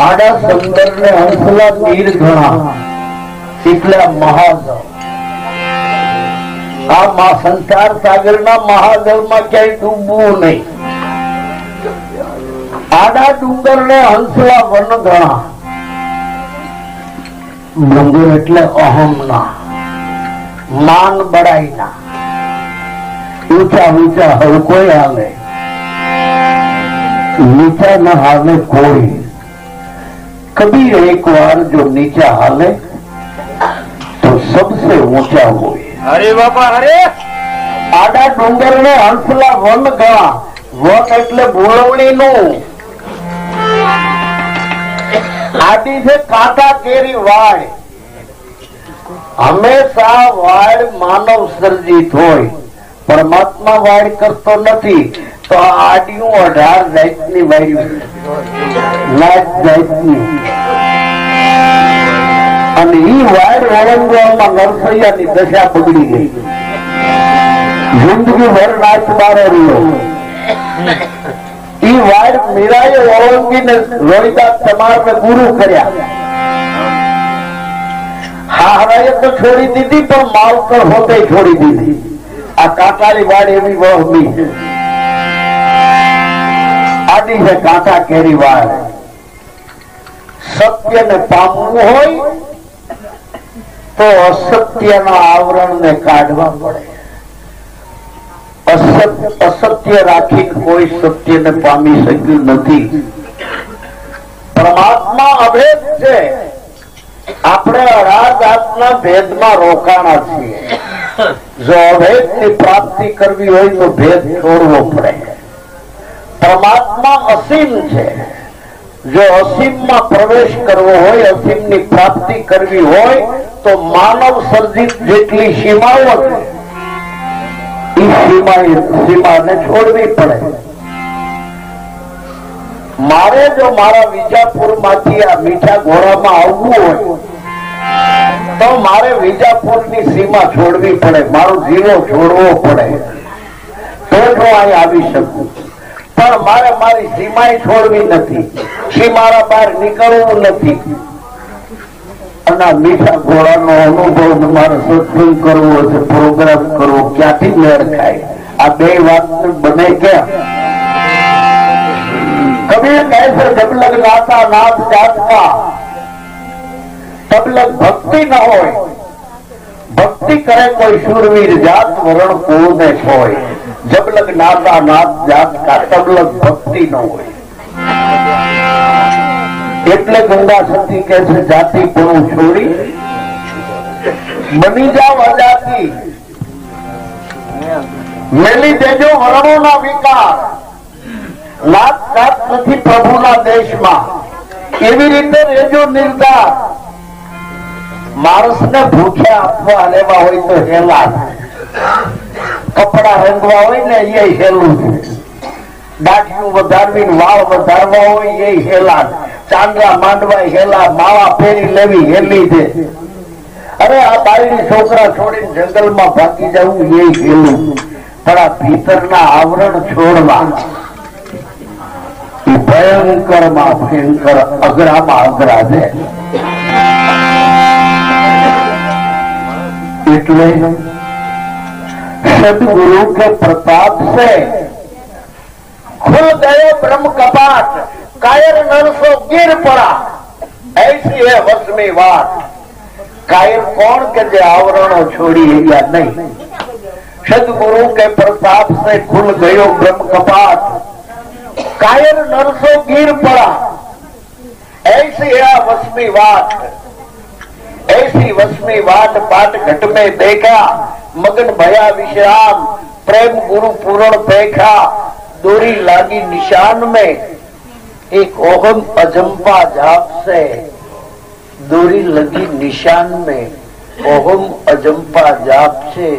આડા સુંદર ને હંસલા તીર ઘણા એટલા મહાદેવ આ સંસાર સાગર ના મહાદેવ માં ક્યાંય ડૂબવું નહીં. આડા ડુંગર ને હંસલા વન ઘણા. ડુંગર એટલે અહમ ના, માન બડાઈ ના, ઊંચા ઊંચા હવે કોઈ હાલે, નીચા ન હાલે કોઈ. कबीर एक बार जो नीचा हाले तो सबसे ऊंचा हुए. अरे बापा अरे आडा डूंगर ने हंसला वन गया. वन એટલે બોલવણી નું. આડી છે કાંટા કેરી વાડ. હંમેશા વાડ માનવ સર્જિત હોય, પરમાત્મા વાડ કરતો નથી. તો આડિયું 18 જાતની વાડ્યું, લાખ જાતની. અને ઈ વાડ ઓળંગવામાં નરસૈયાની દશા બગડી ગઈ. જિંદગી ભર નાચ બારો રહ્યો. ઈ વાડ મીરાએ ઓળંગીને રોહિદાસ સમાજને ગુરુ કર્યા. હાહરાએ તો છોડી દીધી, પણ માવતર હોતે છોડી દીધી. આ કાંટાળી વાડ એવી વહમી છે. આડી છે કાંટા કેરી વાડ. સત્યને પામવું હોય તો અસત્યના આવરણને કાઢવા પડે. અસત્ય રાખી કોઈ સત્યને પામી શક્યું નથી. પરમાત્મા અભેદ છે. આપણે 18 જાતના ભેદમાં રોકાણા છીએ. જો અભેદની પ્રાપ્તિ કરવી હોય તો ભેદ છોડવો પડે. પરમાત્મા અસીમ છે. જો અસીમમાં પ્રવેશ કરવો હોય, અસીમની પ્રાપ્તિ કરવી હોય તો માનવ સર્જિત જેટલી સીમાઓ છે એ સીમાને છોડવી પડે. મારે જો મારા વિજાપુર માંથી આ મીઠા ઘોડામાં આવવું હોય તો મારે વિજાપુર ની સીમા છોડવી પડે, મારો જીવો છોડવો પડે, તો જ હું અહીં આવી શકું. પણ મારે મારી સીમા છોડવી નથી, સીમારા બહાર નીકળવું નથી. અને મીઠા ઘોડાનો અનુભવ મારે સત્સંગ કરવો છે, પ્રોગ્રામ કરવો, ક્યાંથી મેળ ખાય? આ બે વાત બને ક્યાં? કબીર કહે છે જબ લગ નાતા નાથ જાતકા તબ લગ ભક્તિ ન હોય. ભક્તિ કરે કોઈ શૂરવીર જાત વરણ કોને હોય. જબ લગ નાતા નાથ જાતકા તબ લગ ભક્તિ ન હોય. એટલે ગંગા સતી કે છે જાતિ પણ છોડી બની જાવ અજાતિ. મેલી દેજો વર્ણોના વિકાર. નાત જાત નથી પ્રભુના દેશમાં. એવી રીતે રેજો નિર્ધાર. માણસને ભૂખ્યા આપવા લેવા હોય તો હેલા, કપડા રંગવા હોય ને એ હેલું છે. દાઢીઓ વધારવી, વાળ વધારવા હોય એ હેલા, ચાંદલા માંડવા હેલા, માવા ફેરી લેવી હેલી છે. અરે આ બાયડી છોકરા છોડીને જંગલમાં ભાગી જવું એ હેલું. પણ આ ભીતરના આવરણ છોડવા એ ભયંકર માં ભયંકર, અઘરામાં અઘરા છે. એટલે सदगुरु के प्रताप से खुल गए ब्रह्म कपाट. कायर नर सो गिर पड़ा. ऐसी है वश में बात. कायर कौन के जो आवरणों छोड़ी है या नहीं. सदगुरु के प्रताप से खुल गयो ब्रह्म कपाट. कायर नर सो गिर पड़ा. ऐसी है वश में बात. ऐसी वस्मी वाट पाट घट में देखा. मगन भया विश्राम. प्रेम गुरु पूर्ण देखा. दूरी लागी निशान में. एक ओहम अजंपा जाप से दूरी लगी निशान में. ओहम अजंपा जाप से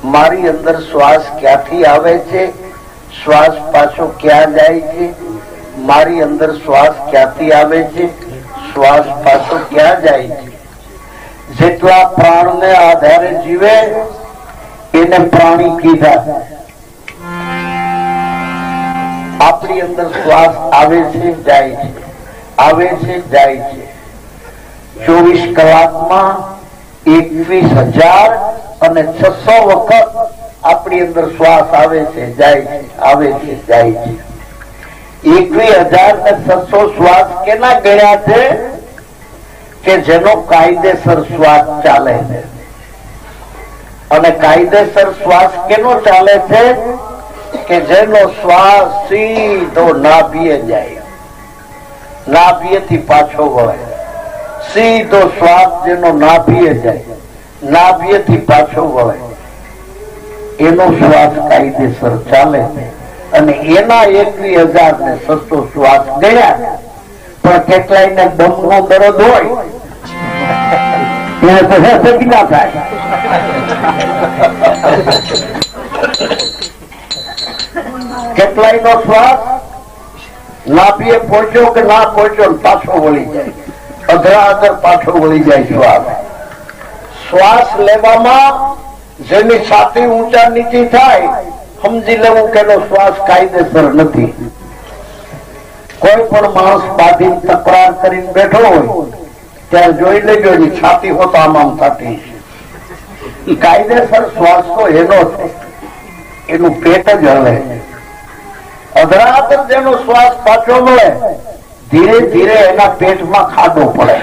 मारी अंदर श्वास क्याथी आवे छे, श्वास पाछो क्या जाय छे. मारी अंदर श्वास क्याथी आवे छे, श्वास पाछो क्या जाय छे. જેટલા પ્રાણને આધારે જીવે એને પ્રાણી કીધા. આપણી અંદર શ્વાસ આવે છે જાય છે, આવે છે જાય છે. 24 કલાકમાં 21,600 વખત આપણી અંદર શ્વાસ આવે છે જાય છે, આવે છે જાય છે. 21,600 શ્વાસ કેના ગયા છે? કે જેનો કાયદેસર શ્વાસ ચાલે છે. અને કાયદેસર શ્વાસ કેનો ચાલે છે? કે જેનો શ્વાસ સીધો નાભીએ જાય, નાભીએથી પાછો વળે. સીધો શ્વાસ જેનો નાભીએ જાય, નાભીએથી પાછો વળે, એનો શ્વાસ કાયદેસર ચાલે છે. અને એના 21,600 શ્વાસ ગયા. પણ કેટલાયને દમનો દર્દ હોય એને તો ના થાય. કેટલાય નો શ્વાસ નાભીએ પહોંચ્યો કે ના પહોંચ્યો પાછો વળી જાય, અધરા અધર પાછો વળી જાય. શ્વાસ લેવામાં જેની છાતી ઊંચા નીચી થાય સમજી લેવું કે એનો શ્વાસ કાયદેસર નથી. કોઈ પણ માણસ બાંધી તકરાર કરીને બેઠો હોય ત્યારે જોઈ લેજો એની છાતી હોત આમ આમ થતી. કાયદેસર શ્વાસ તો એનો છે, એનું પેટ જ હલે. અધરાતર જેનો શ્વાસ પાછો મળે ધીરે ધીરે એના પેટમાં ખાડો પડે.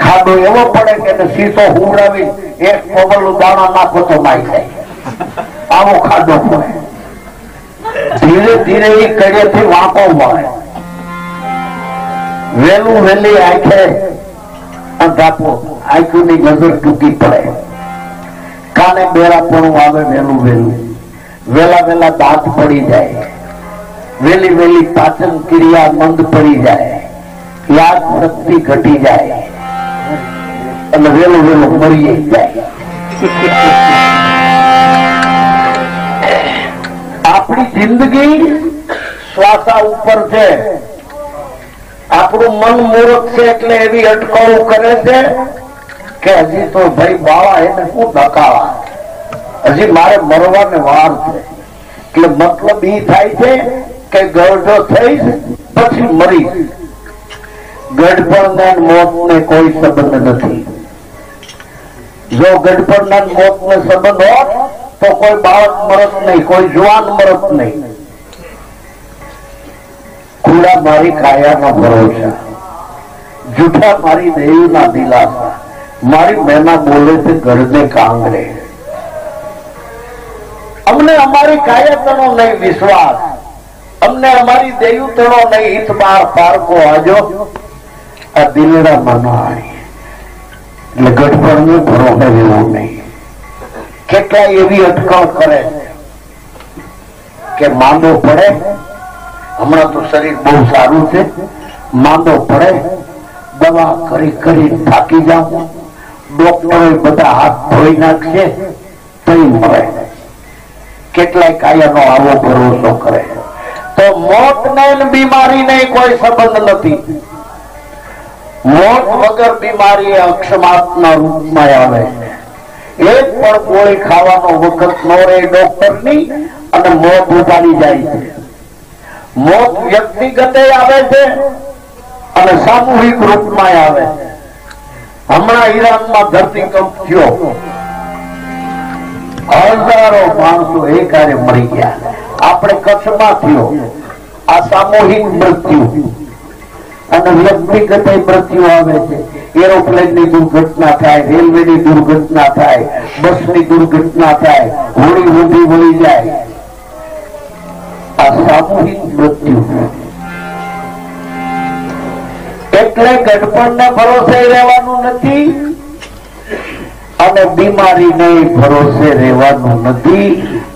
ખાડો એવો પડે કે સીસો હુવડાવી એક પગલું દાણા નાખો તો માઈ જાય, આવો ખાડો પડે. ધીરે ધીરે એ કડિયેથી વાંકો મળે. વેલું વેલી આંખે અંધાપો, આંખોની નજર ટૂંકી પડે. કાને બેરાપણું આવે વેલું વેલું. વેલા વેલા દાંત પડી જાય, વેલી વેલી પાચન ક્રિયા મંદ પડી જાય, યાદ શક્તિ ઘટી જાય અને વેલું વેલું મરી જાય. આપણી જિંદગી શ્વાસા ઉપર છે. આપણું મન મૂર્ખ છે એટલે એવી અટકાવું કરે છે કે હજી તો ભાઈ બાવા એને શું ધકાવા, હજી મારે મરવાને વાર છે. એટલે મતલબ એ થાય છે કે ગરડો થઈશ પછી મરીશ. ગડપણના મોત ને કોઈ સંબંધ નથી. જો ગડપણના મોત ને સંબંધ હોત તો કોઈ બાળક મરત નહીં, કોઈ જુવાન મરત નહીં. ખુલ્લા મારી કાયાનો ભરોસા, જૂઠા મારી દેવના દિલાસા, મારી મહેના બોલે છે ગરદે કાંગરે. અમને અમારી કાયતનો નહીં વિશ્વાસ, અમને અમારી દેવતનો નહીં હિતબાર પારકો આજો આ દિલડા મનાય. એટલે ગઠબંધન ભરોસે રહેવું નહીં. કેટલાય એવી અટકળ કરે કે માંદો પડે, હમણાં તો શરીર બહુ સારું છે, માંદો પડે દવા કરી કરી થાકી જાવ, ડોક્ટરો બધા હાથ ધોઈ નાખશે તઈ મળે. કેટલાય કાયાનો આવો ભરોસો કરે. તો મોત ને બીમારી ને કોઈ સંબંધ નથી. મોત વગર બીમારી અક્ષમાતના રૂપમાં આવે. એક પણ ગોળી ખાવાનો વખત નો રહે ડોક્ટર ની અને મોત ઉપાડી જાય છે. મોત વ્યક્તિગત આવે છે અને સામૂહિક રૂપમાં આવે છે. હમણાં ઈરાનમાં ધરતીકંપ થયો, હજારો માણસો એકારે મરી ગયા. આપણે કચ્છમાં થયો. આ સામૂહિક મૃત્યુ અને વ્યક્તિગત મૃત્યુ આવે છે. એરોપ્લેન ની દુર્ઘટના થાય, રેલવે ની દુર્ઘટના થાય, બસ ની દુર્ઘટના થાય, હોળી ઊંધી વળી જાય. આ સામૂહિક મૃત્યુ. એટલે ગઠબંધન ભરોસે રહેવાનું નથી અને બીમારી નહીં ભરોસે રહેવાનું નથી.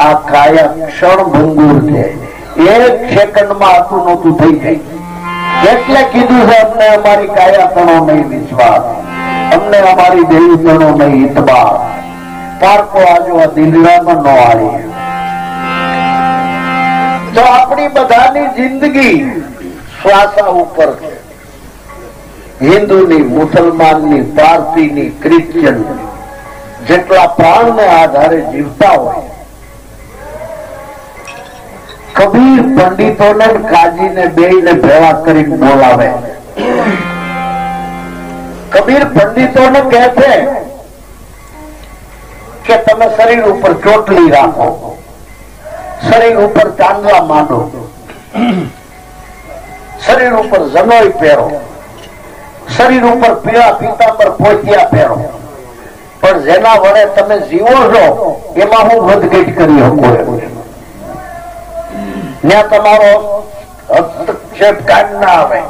આ કાયા ક્ષણ ભંગુર છે. એક સેકન્ડમાં આખું નહોતું થઈ જાય. એટલે કીધું છે અમને અમારી કાયાપણો નહીં વિશ્વાસ, અમને અમારી દેવીપણો નહીં હિતબાર પારકો આજો આ દિલડામાં ન આવી. તો આપણી બધાની જિંદગી શ્વાસા ઉપર છે. હિન્દુની, મુસલમાનની, પારસીની, ક્રિશ્ચનની, જેટલા પ્રાણને આધારે જીવતા હોય કબીર પંડિતોને કાજીને બેયને ભેળા કરીને બોલાવે. કબીર પંડિતોને કહે છે કે તમે શરીર ઉપર ચોટલી રાખો, શરીર ઉપર ચાંદલા માંડો, શરીર ઉપર જનોઈ પહેરો, શરીર ઉપર પીળા પીતાંબર પોતિયા પહેરો, પણ જેના વડે તમે જીવો છો એમાં હું વધઘટ કરી શકું એવું છે. ત્યાં તમારો હસ્તક્ષેપ કાઢ ના આવે.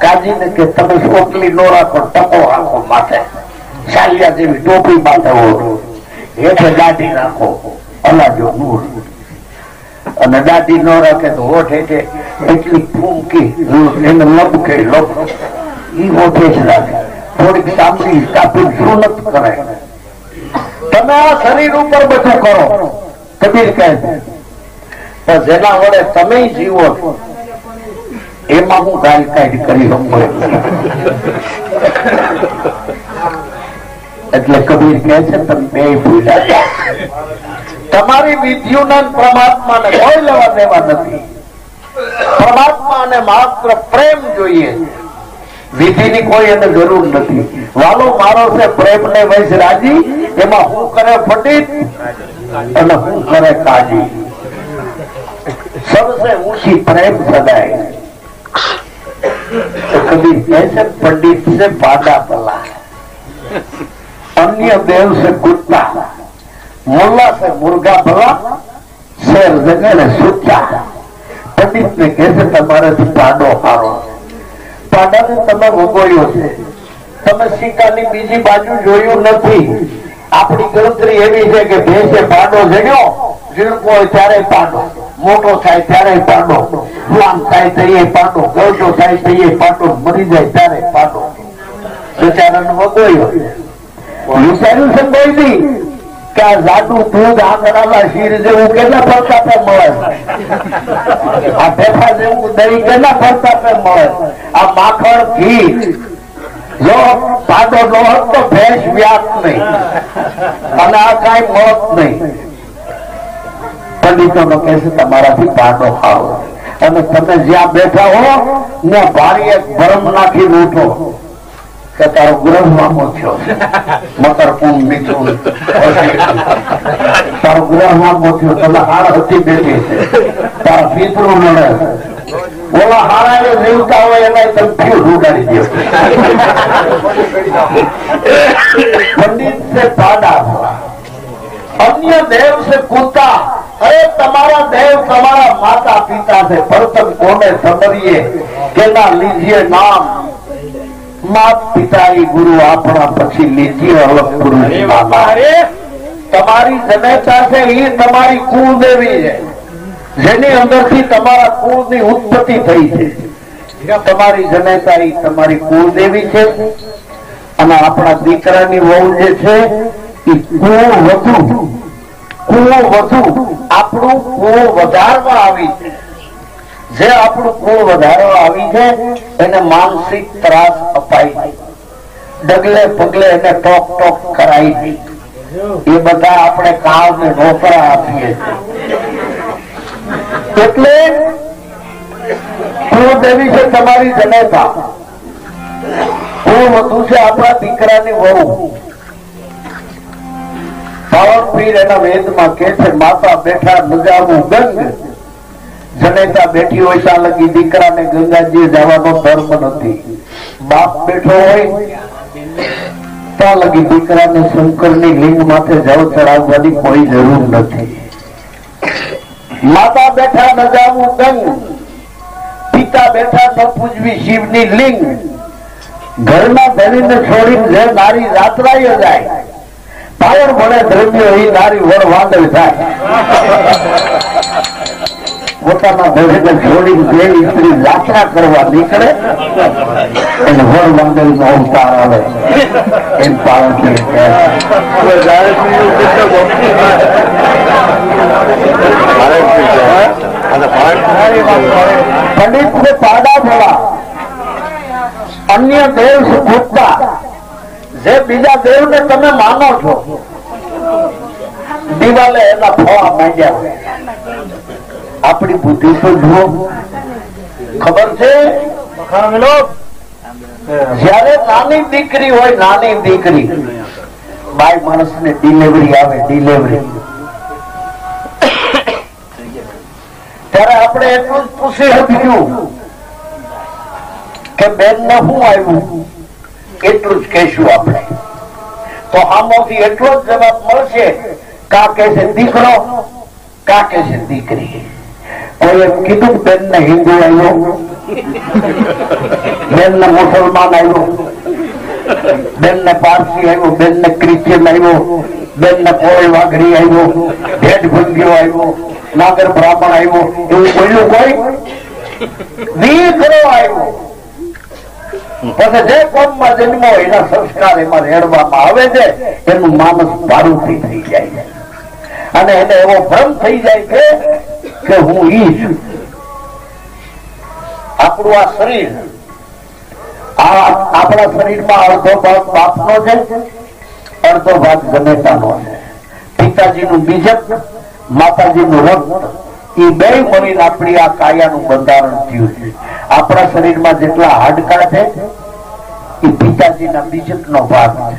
કાજીને કે તમે ચોટલી નો રાખો, ટકો રાખો, માથે ચાલ્યા જેવી ટોપી માથે ઓઢો, હેઠે દાઢી રાખો, અલાજો નૂર, અને દાઢી ન રાખે તો હોઠ હેઠે એટલી ફૂંકી એને લપકે લપ ઈ હોઠે જ રાખે, થોડીક ચામડી કાપી સુનત કરે. તમે આ શરીર ઉપર બધું કરો, કબીર કહે છે, પણ જેના વડે તમે જીવો છો એમાં હું ગાય કાઢ કરી શકું. એટલે કબીર કહે છે તમે બે ભૂલ્યા. તમારી વિધિઓના પરમાત્માને કોઈ લેવા દેવા નથી. પરમાત્માને માત્ર પ્રેમ જોઈએ, વિધિની કોઈ એને જરૂર નથી. વાલો મારો છે પ્રેમ ને વૈશ રાજી, એમાં હું કરે પંડિત અને હું કરે કાજી. सबसे ऊंची प्रेम सदाए. तो कभी ऐसे पंडित से बाधा पला, अन्य देव से कुत्ता, मुल्ला से मुर्गा भला, शेर जगह ने सुचा. पंडित ने कैसे તમારે પાડો હારો, પાડાને તમે ભોગવ્યો છે, તમે સિક્કાની બીજી બાજુ જોયું નથી. આપણી ગણતરી એવી છે કે ભેંસે પાડો જડ્યો, ઝીણકો હોય ત્યારે પાડો, મોટો થાય ત્યારે પાડો, જુવાન થાય તઈએ પાડો, ગરડો થાય તઈએ પાડો, મરી જાય ત્યારે પાડો. બિચારાને વગોયો વિચાર્યું છે કોઈ દી કે આ જાડું દૂધ આંગળાના શીર જેવું કેટલા પરતાપે મળે, આ ભેફા જેવું દહીં કેટલા પરતાપે મળે, આ માખણ ઘી જો પાડો ન હોત તો ભેંસ વ્યાત નહીં અને આ કઈ મળત નહીં. પંડિતો નો કહે છે તમારાથી પાડો ખાવ, અને તમે જ્યાં બેઠા હો ત્યાં ભારી એક ભરમ નાખી ઉઠો કે તારો ગ્રહ મામો થયો, મકર કુંભ મિથુન, તારો ગ્રહ મામો થયો, તમે હાર હતી બેઠી છે, તારા પિતૃ નડે, ઓલા હારા જીવતા હોય એના તમે ફ્યુઝ ઉડાડી દો. પંડિત से पाडा, अन्य देव से कूता. अरे તમારા દેવ તમારા માતા પિતા છે, પ્રથમ કોને સમરીએ કેના લીજીએ નામ. માત પિતા ગુરુ આપણા પછી લીજીએ અલગ પુરુષ. તમારી જનેતા છે એ તમારી કુળદેવી છે, જેની અંદરથી તમારા કુળની ઉત્પત્તિ થઈ છે. તમારી જનેતા એ તમારી કુળદેવી છે, અને આપણા દીકરાની વહુ જે છે એ કુળ વધુ આપણું કુળ વધારવા આવી છે. જે આપણું કુળ વધારવા આવી છે એને માનસિક ત્રાસ અપાય છે, ડગલે પગલે એને ટોક ટોક કરાય છે. એ બધા આપણે કામ ને નોકરા આપીએ છીએ. એટલે કુળદેવી છે તમારી જનેતા, કુળ વધુ છે આપણા દીકરાની વહુ. પાવનપીર એના વેદમાં કે છે માતા બેઠા નગાવું ગંગ, જનેતા બેઠી હોય ત્યાં લગી દીકરાને ગંગાજી જવાનો ધર્મ નથી. બાપ બેઠો હોય ત્યાં લગી દીકરાને શંકરની લિંગ માથે જળ ચડાવવાની કોઈ જરૂર નથી. માતા બેઠા નગાવું ગંગ, પિતા બેઠા ન પૂજવી શિવની લિંગ. ઘરના ધણીને છોડીને જે નારી રાત્રાય જાય, પાવર ભણે દ્રવ્ય એ નારી વડ વાંદળ થાય. પોતાના ધણીને છોડીને જે સ્ત્રી યાત્રા કરવા નીકળે એને વડ વાંદળ નો અવતાર આવે. એમ પાવર पंडित से पाड़ा बोला, अन्य देव से कूदता. जे बीजा देव ने તમે માનો છો, દિવાલે એના ફળા માંડ્યા, આપણી બુદ્ધિ તો જુઓ, ખબર છે જયારે નાની દીકરી હોય, નાની દીકરી બાઈ માણસ ને ડિલિવરી આવે, ડિલિવરી ત્યારે આપણે એટલું જ પૂછી શક્યું કે બેન ને શું આવ્યું, એટલું જ કહેશું આપણે. તો આમાંથી એટલો જ જવાબ મળશે, કા કે છે દીકરો, કા કે છે દીકરી. કોઈ એમ કીધું બેન ને હિન્દુ આવ્યો, બેન ને મુસલમાન આવ્યો, બેન ને પારસી આવ્યો, બેન ને ક્રિશ્ચિયન આવ્યો, બેન ને કોઈ વાઘરી આવ્યો, ભેટ ભંગીઓ આવ્યો, નાગર બ્રાહ્મણ આવ્યો, એવું બોલ્યું કોઈ? દીકરો આવ્યો. પછી જે કોમમાં જન્મો એના સંસ્કાર એમાં રેડવામાં આવે છે, એનું માનસ ભાડુથી થઈ જાય છે અને એને એવો ભ્રમ થઈ જાય છે કે હું ઈ છું. આપણું આ શરીર, આપણા શરીરમાં અડધો ભાગ બાપનો છે, અડધો ભાગ જનેતાનો છે. પિતાજીનું બીજક, માતાજીનું રક્ત, એ બે મળીને આપણી આ કાયાનું બંધારણ થયું છે. આપણા શરીરમાં જેટલા હાડકા છે એ પિતાજીના બીજકનો ભાગ છે.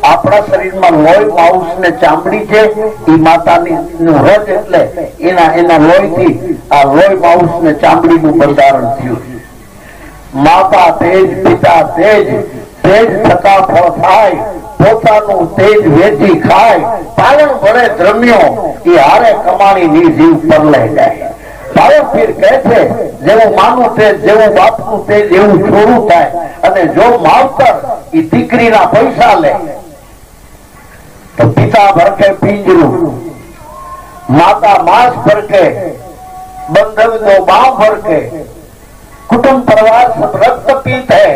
આપણા શરીરમાં લોહી, માઉસ ને ચામડી છે, એ માતાની રજ, એટલે એના લોહીથી આ લોહી, માઉસ ને ચામડીનું બંધારણ થયું છે. માતા તેજ, પિતા તેજ, તેજ થતા ફળ થાય, પોતાનું તેજ વેચી ખાય, પાલન ભરે દ્રમ્યો એ હારે કમાણી ની જીવ પરલે જાય. પાલનપીર કહે છે જેવું માનું તેજ, જેવું બાપનું તેજ એવું છોડું થાય. અને જો માવતર એ દીકરીના પૈસા લે તો પિતા ભરકે પિંજરું, માતા માંસ ભરકે, બંધવ તો બાં ભરકે, कुटुंब परिवार सब रक्त पीत है,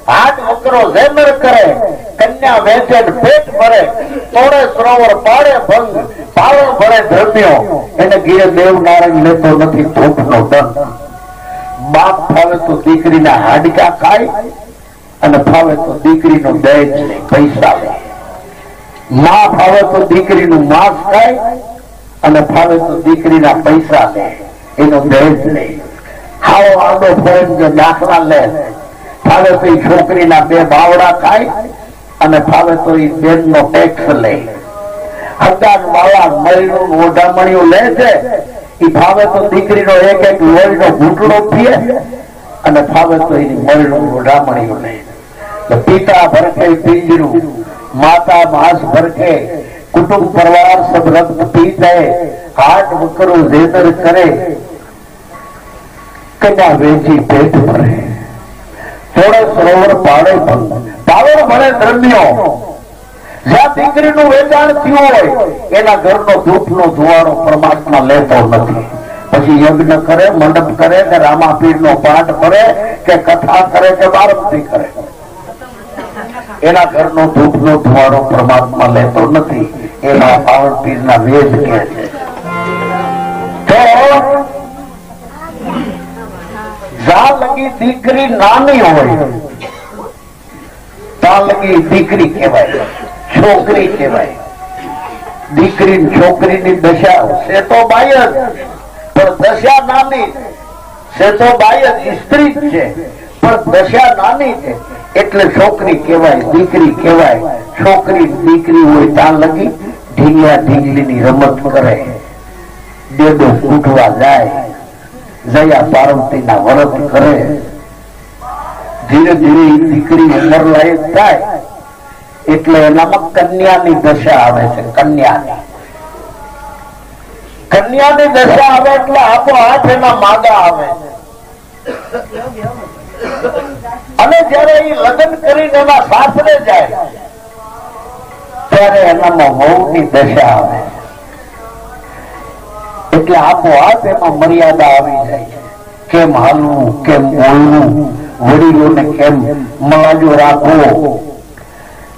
हाथ वकरो जेमर करे, कन्या वेचे पेट भरे, तोड़े सरोवर पाड़े भंग, पालन भरे धर्म्यो, એને ગીરે દેવ નારાયણ લેતો નથી ધૂપનો દંડ. બાપ ફાવે તો દીકરીના હાડકા ખાય અને ફાવે તો દીકરીનો દહેજ લે, પૈસા લે. માં ફાવે તો દીકરીનું માંસ ખાય અને ફાવે તો દીકરીના પૈસા લે, એનો દહેજ લે. હાવ આડો ફોન જે દાખલા લે, ફાવે તો છોકરીના બે બાવડા ખાય અને ફાવે તો એ બેન નો ટેક્સ લે. હગાન વાળા મરીનું ઓઢામણીઓ લે છે, એ ફાવે તો દીકરીનો એક એક લોહીનો ઘૂંટડો પીએ અને ફાવે તો એની મરીનું ઓઢામણીઓ લે. પિતા ભરકે પિંજરું, માતા માંસ ભરકે, कुटुंब परिवार सब रक्त पीत है, हाथ वकरो जेदर करे, कन्या वेची पेट भरे, थोड़े सरोवर पाड़े भंग, पावड़ भरे द्रव्यो. જ્યાં દીકરીનું વેચાણ થયું હોય એના ઘરનો ધૂપનો ધુવાળો પરમાત્મા લેતો નથી. પછી યજ્ઞ કરે, મંડપ કરે કે રામાપીરનો પાઠ કરે કે કથા કરે કે બારમતી કરે, એના ઘરનો ધૂપનો ધુવાળો પરમાત્મા લેતો નથી. એના પાવન પીરના વેદ કહે છે. તો જ્યાં લગી દીકરી નાની હોય ત્યાં લગી દીકરી કહેવાય, છોકરી કહેવાય. દીકરી છોકરીની દશા છે તો બાય જ, પણ દશા નાની છે તો બાય જ, સ્ત્રી જ છે પણ દશા નાની છે એટલે છોકરી કહેવાય, દીકરી કહેવાય. છોકરી દીકરી હોય ત્યાં લગી ઢીંગલા ઢીંગલીની રમત કરે, દેદો ઉઠવા જાય, જયા પાર્વતીના વ્રત કરે. ધીરે ધીરે દીકરી ઉંમર લાયક થાય એટલે એનામાં કન્યાની દશા આવે છે. કન્યાની દશા આવે એટલે આપોઆપ એના માગા આવે. અને જયારે એ લગ્ન કરીને એના સાસરે જાય ત્યારે એનામાં વહુની દશા આવે. એટલે આપોઆપ એમાં મર્યાદા આવી જાય છે. કેમ હાલવું, કેમ બોલવું, વડીલોને કેમ મલાજો રાખવો,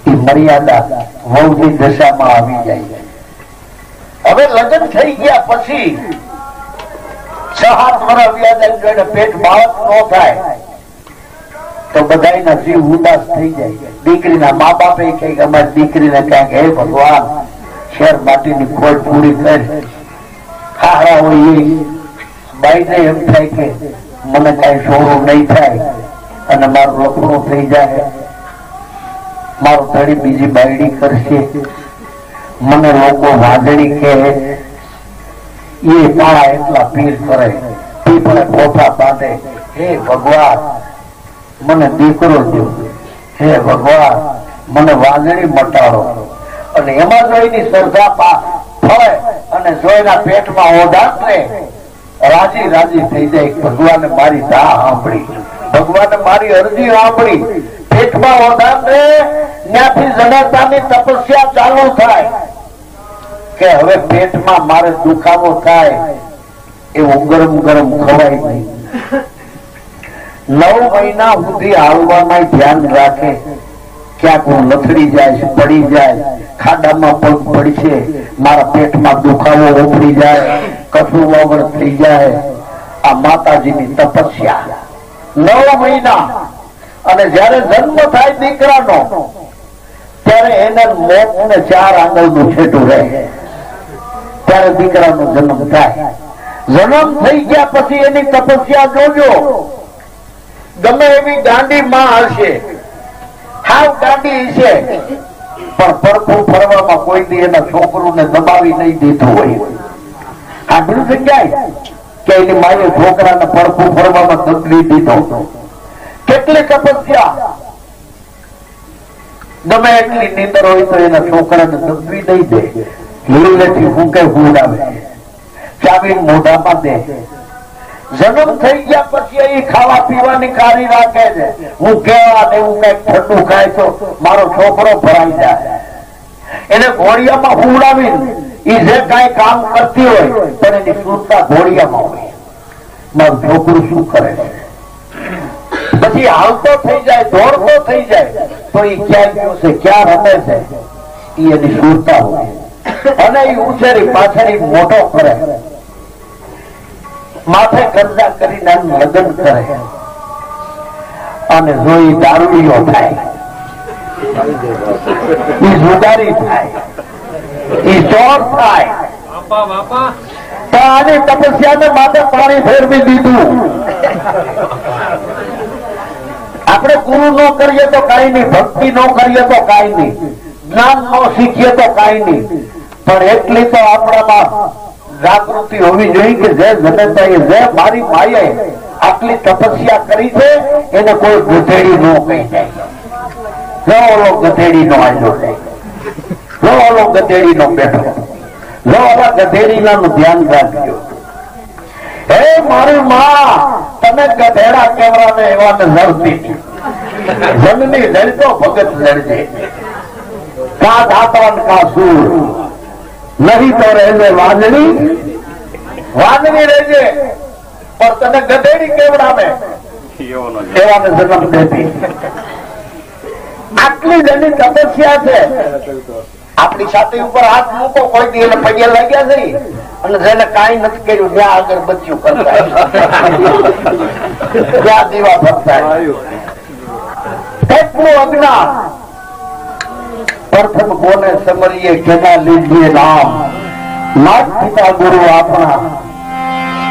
એ મર્યાદા વહુની દશામાં આવી જાય છે. હવે લગ્ન થઈ ગયા પછી 6-7 વર્ષ વ્યાજ જોઈને પેટ બાળક ન થાય તો બધાના જીવ ઉદાસ થઈ જાય. દીકરીના મા બાપે કઈ અમારી દીકરીને ક્યાંક હે ભગવાન શેર માટીની ખોટ પૂરી કરી, હારા હોય એ બાઈને એમ થાય કે મને કઈ છોડું નહીં થાય અને મારું લખણું થઈ જાય, મારું ધડી બીજી બાયડી કરશે, મને લોકો વાદળી કે એ તાળા એટલા પીર કરે, પીપળે ફોફા બાંધે, હે ભગવાન મને દીકરો દો, હે ભગવાન મને વાદળી મટાડો. અને એમાં જો એની શ્રદ્ધા ફળે અને જો એના પેટમાં ઓઢાક લે, રાજી રાજી થઈ જાય. ભગવાને મારી ધા સાંભળી, ભગવાને મારી અરજી સાંભળી. પેટમાં ઓઢાક લે ત્યાંથી જનતાની તપસ્યા ચાલુ થાય કે હવે પેટમાં મારે દુખાવો થાય એવું ગરમ ગરમ ખવાય નહીં. 9 મહિના સુધી હાલવામાં ધ્યાન રાખે, ક્યાંક હું લથડી જાય, પડી જાય, ખાડામાં પગ પડશે, મારા પેટમાં દુખાવો ઉભરી જાય, કશું વગર થઈ જાય. આ માતાજીની તપસ્યા 9 મહિના. અને જયારે જન્મ થાય દીકરાનો ત્યારે એને મોત ને 4 આંગળનું છેટું રહે, ત્યારે દીકરાનો જન્મ થાય. જન્મ થઈ ગયા પછી એની તપસ્યા જોજો. ગમે એવી ગાંડી માં હશે, હાવ ગાંડી છે, પણ પડખું ફરવામાં કોઈ દી એના છોકરુંને દબાવી નહીં દીધું હોય. સાંભળ્યું છે ક્યાંય કે એની માએ છોકરાને પડખું ફરવામાં દબવી દીધો? કેટલી તપસ્યા. ગમે એટલી નીંદર હોય તો એના છોકરાને દબવી નહીં દે, લીલેથી ફૂંકે ફૂડાવે, ચાવી મોઢામાં દે. જન્મ થઈ ગયા પછી એ ખાવા પીવાની કારી રાખે છે. હું કેવા એવું કઈક ઠંડુ ખાય તો મારો છોકરો ભરાઈ જાય. એને ઘોડિયામાં હુવડાવી એ જે કઈ કામ કરતી હોય પણ એની સુરતા ઘોડિયામાં હોય. મારું છોકરું શું કરે છે? પછી હાલતો થઈ જાય, દોડતો થઈ જાય તો એ ક્યાં ગયું છે, ક્યાં રમે છે, એ એની સુરતા હોય. અને એ ઉછેરી પાછળ મોટો કરે, માથે કરજા કરીને લગ્ન કરે. અને જો એ દારૂડીઓ થાય, એ જુદારી થાય, એ ચોર થાય, તો આની તપસ્યાને માથે પાણી ફેરવી દીધું. આપણે ગુરુ ન કરીએ તો કઈ નહીં, ભક્તિ ન કરીએ તો કઈ નહીં, જ્ઞાન ન શીખીએ તો કઈ નહીં, પણ એટલી તો આપણામાં જાગૃતિ હોવી જોઈએ કે જે જનતાએ, જે મારી માએ આટલી તપસ્યા કરી છે એને કોઈ ગધેડી ન કહી જાય. જો ઓલો ગધેડી નો આવ્યો છે, જો ઓલો ગધેડી નો બેઠો, જો ઓલા ગધેડીના નું ધ્યાન રાખજો. હે મારી માં, તમે ગધેડા કેવડાને એવા લડતી જનની લડતો ભગત લડજે, કા ધાતવાન કા સૂર, નહીં તો રહેજે વાંદણી, વાંદણી રહેજે, પણ તને ગધેડી કેવડાવે એવાને જન્મ દેતી. આટલી જ એની તપસ્યા છે. આપણી છાતી ઉપર હાથ મૂકો, કોઈ દી એને પગે લાગ્યા નહીં, અને જેને કઈ નથી કર્યું ત્યાં આગળ બચ્યું કરતા, ત્યાં દીવા ભરતા. કેટલું અજ્ઞાન. પ્રથમ કોને સમરીએ, કેના લીધીએ નામ, માત પિતા ગુરુ આપણા,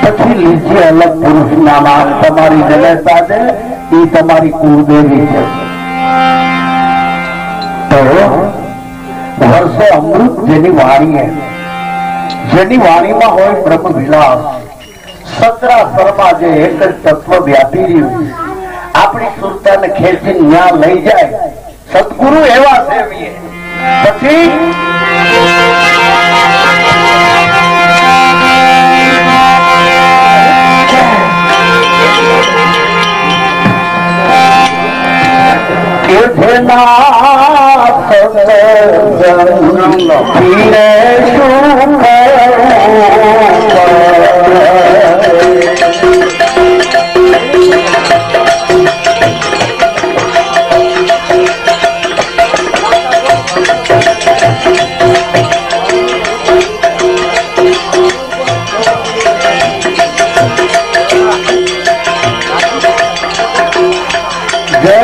પછી લીધીએ અલગ પુરુષ ના નામ. તમારી જનતા છે એ તમારી કુળદેવી છે. તો વર્ષે અમૃત જેની વાણી, જેની વાણીમાં હોય બ્રહ્મ વિલાસ, સચરાચરમાં જે એક જ તત્વ વ્યાપી રહ્યું, આપણી સુરતાને ખેંચી ન્યા લઈ જાય. સદગુરુ એવા સેવીએ. પછી જય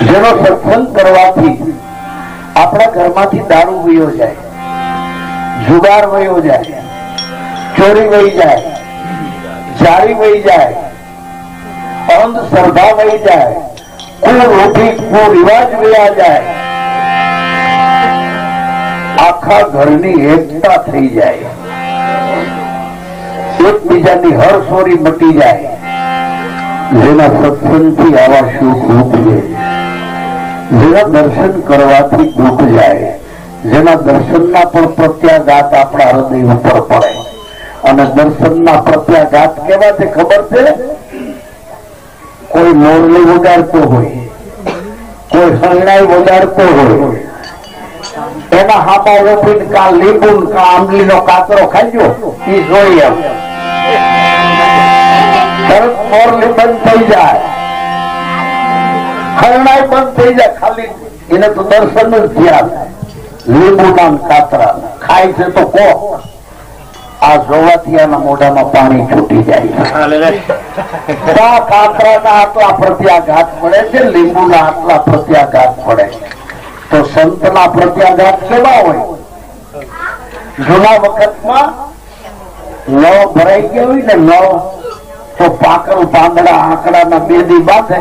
જેનો સત્સંગ કરવાથી આપણા ઘરમાંથી દારૂ વયો જાય, જુગાર વયો જાય, ચોરી વહી જાય, જારી વહી જાય, અંધશ્રદ્ધા વહી જાય, કુરોધી કુરિવાજ વયા જાય, આખા ઘરની એકતા થઈ જાય, એકબીજાની હરસોરી મટી જાય. જેના સત્સંગથી આવા સુખ ઉપજે, જેના દર્શન કરવાથી દુઃખ જાય, જેના દર્શનના પણ પ્રત્યાઘાત આપણા હૃદય ઉપર પડે. અને દર્શનના પ્રત્યાઘાત કેવા છે ખબર છે? કોઈ મોરલી વગાડતો હોય, કોઈ શરણાઈ વગાડતો હોય, એના હાથા રોપીને કા લીંબુ કા આંબલીનો કાતરો ખાજો, એ જોઈ એમ તરત મોરલી બંધ થઈ જાય, શરણાઈ બંધ થઈ જાય. ખાલી એને તો દર્શન જ થયા. લીંબુના કાતરા ખાય છે તો કો આ જોવાથી આના મોઢામાં પાણી છૂટી જાય. કાતરાના આટલા પ્રત્યાઘાત પડે છે, લીંબુના આટલા પ્રત્યાઘાત પડે. તો સંતના પ્રત્યાઘાત કેવા હોય? જૂના વખતમાં નવ ભરાઈ ગયા હોય ને, નવ તો પાકલ પાંદડા આંકડાના બે દી બાંધે,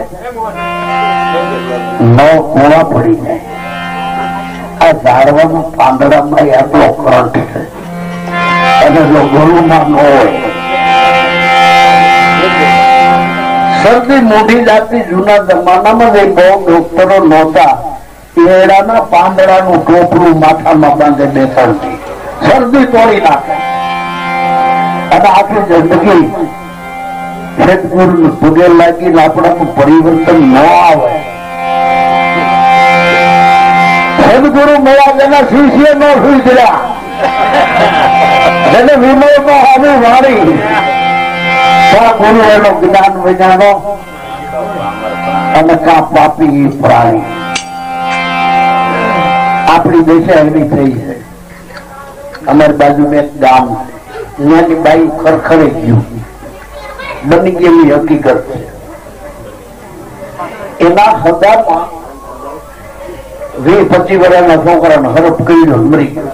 નવ કોળા પડી જાય. આ ઝાડવામાં પાંદડામાં આટલો કરંટ છે, અને જો ગળુમાં ન હોય, શરદી મોઢી જાતી. જૂના જમાનામાં જે બહુ ડોક્ટરો નહોતા, એડાના પાંદડાનું ટોપરું માથામાં બાંધે, બે ત્રણથી શરદી તોડી નાખે. અને આખી જિંદગી સદગુરુ પગે લાગીને આપણાનું પરિવર્તન ન આવે. સદગુરુ મળ્યા જેના શિષ્ય ન સુધર્યા, જેને વિનયમાં આવી વાળી ગુરુ એનો જ્ઞાન વિજ્ઞાનો અને કા પાપી પ્રાણી. આપણી દિશા એવી થઈ છે. અમારી બાજુમાં એક ગામ છે, ત્યાંની બાઈ ખરખરે ગયું બની ગયેલી હકીકત છે. એના હદામાં 20-25 વર્ષના છોકરાનો હરફ કર્યો મરી ગયો.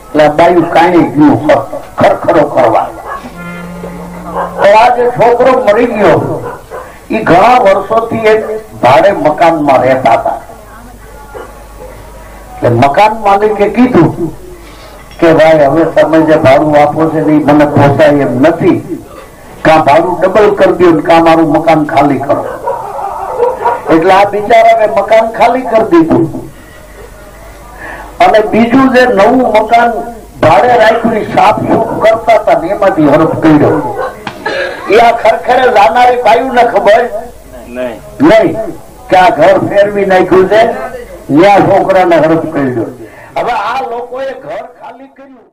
એટલે બાયું કાંઈ ગયું ખરખરો કરવા. આ જે છોકરો મરી ગયો એ ઘણા વર્ષોથી એક ભાડે મકાનમાં રહેતા હતા. એટલે મકાન માલિકે કીધું કે ભાઈ હવે તમે જે ભાડું આપો છે એ મને પોસાય એમ નથી, કાં ભાડું ડબલ કરી દો, કાં મારું મકાન ખાલી કરો. એટલે આ બિચારાને મકાન ખાલી કરી દીધું અને બીજું જે નવું મકાન ભાડે રાખ્યું સાફ સૂફ કરતા હતા ને એમાંથી હરફ કર્યો. એ આ ખરખરે જાનારી બાયું ને ખબર નહીં કે આ ઘર ફેરવી નાખ્યું છે, ત્યાં છોકરાને હરફ કર્યો. હવે આ લોકોએ ઘર ખાલી કર્યું.